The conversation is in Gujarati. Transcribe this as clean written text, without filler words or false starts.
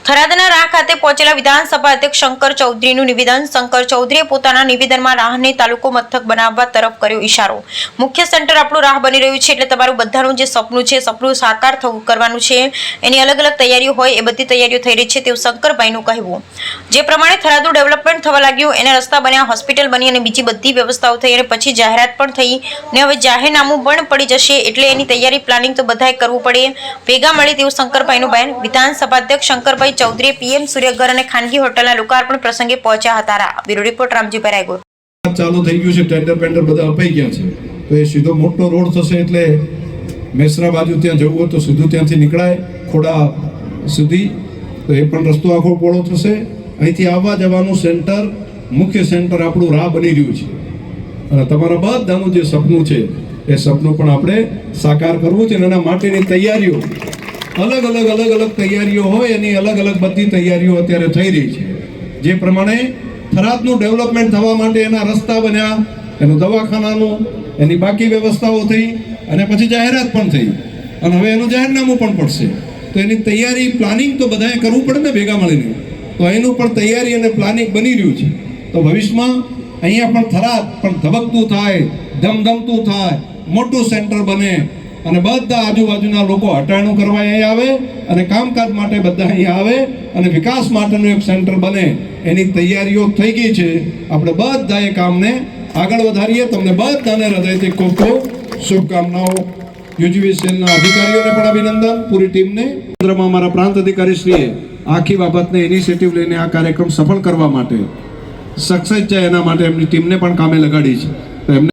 થરાદના રાહ ખાતે પહોંચેલા વિધાનસભા અધ્યક્ષ શંકર ચૌધરીનું નિવેદન. શંકર ચૌધરીએ પોતાના નિવેદનમાં રાહને તાલુકો મથક બનાવવા તરફ કર્યો ઇશારો. મુખ્ય સેન્ટર આપણું રાહ બની રહ્યું છે, એટલે તમારું બધાનું જે સપનું છે, સપનું સાકાર થવું કરવાનું છે, એની અલગ અલગ તૈયારીઓ હોય એ બધી તૈયારીઓ થઈ રહી છે તેવું શંકરભાઈનું કહેવું. જે પ્રમાણે થરાદનું ડેવલપમેન્ટ થવા લાગ્યું, એના રસ્તા બન્યા, હોસ્પિટલ બની અને બીજી બધી વ્યવસ્થાઓ થઈ અને પછી જાહેરાત પણ થઈ ને હવે જાહેરનામું પણ પડી જશે, એટલે એની તૈયારી પ્લાનિંગ તો બધાએ કરવું પડે, ભેગા મળે તેવું શંકરભાઈનું બયાન. વિધાનસભા અધ્યક્ષ શંકરભાઈ ચૌધરીએ પીએમ સૂર્યઘર અને ખાનગી હોટલના લોકાર્પણ પ્રસંગે પહોંચ્યા હતા. Bureau report Ramjibhai Raigor. ચાલુ થઈ ગયું છે, ટેન્ડર બધા અપાઈ ગયા છે, તો એ સીધો મોટો રોડ થશે, એટલે મેસરા બાજુ ત્યાં જવું હોય તો સીધું ત્યાંથી નીકળાય ખોડા સુધી, તો એ પણ રસ્તો આખો પહોળો થશે. અહીંથી આવવા જવાનું સેન્ટર, મુખ્ય સેન્ટર આપણું રાહ બની રહ્યું છે અને તમારા બધાનું જે સપનું છે એ સપનું પણ આપણે સાકાર કરવું છે અને એના માટેની તૈયારીઓ અલગ અલગ તૈયારીઓ હોય, એની અલગ અલગ બધી તૈયારીઓ અત્યારે થઈ રહી છે. જે પ્રમાણે થરાદનું ડેવલપમેન્ટ થવા માટે એના રસ્તા બન્યા, એનું દવાખાનાનું, એની બાકી વ્યવસ્થાઓ થઈ અને પછી જાહેરાત પણ થઈ અને હવે એનું જાહેરનામું પણ પડશે. તો એની તૈયારી પ્લાનિંગ તો બધાએ કરવું પડે ને ભેગા મળીને, તો એનું પણ તૈયારી અને પ્લાનિંગ બની રહ્યું છે. તો ભવિષ્યમાં અહીંયા પણ થરાદ પણ ધબકતું થાય, ધમધમતું થાય, મોટું સેન્ટર બને અને બધા આજુબાજુના લોકો હટાણું કરવા અહીંયા આવે અને કામકાજ માટે બધા અહીંયા આવે અને વિકાસ માટેનું એક સેન્ટર બને, એની તૈયારીઓ થઈ ગઈ છે. આપણે બધા એ કામને આગળ વધારીએ. તમને બધાને હૃદયથી ખૂબ ખૂબ શુભકામનાઓ. યુજીવીસીએલના અધિકારીઓને પણ અભિનંદન, પૂરી ટીમને. કેન્દ્રમાં અમારા પ્રાંત અધિકારી શ્રીએ આખી બાબતને ઇનિશિયેટિવ લઈને આ કાર્યક્રમ સફળ કરવા માટે સક્સેસ જાય એના માટે એમની ટીમને પણ કામે લગાડી છે. તો એમને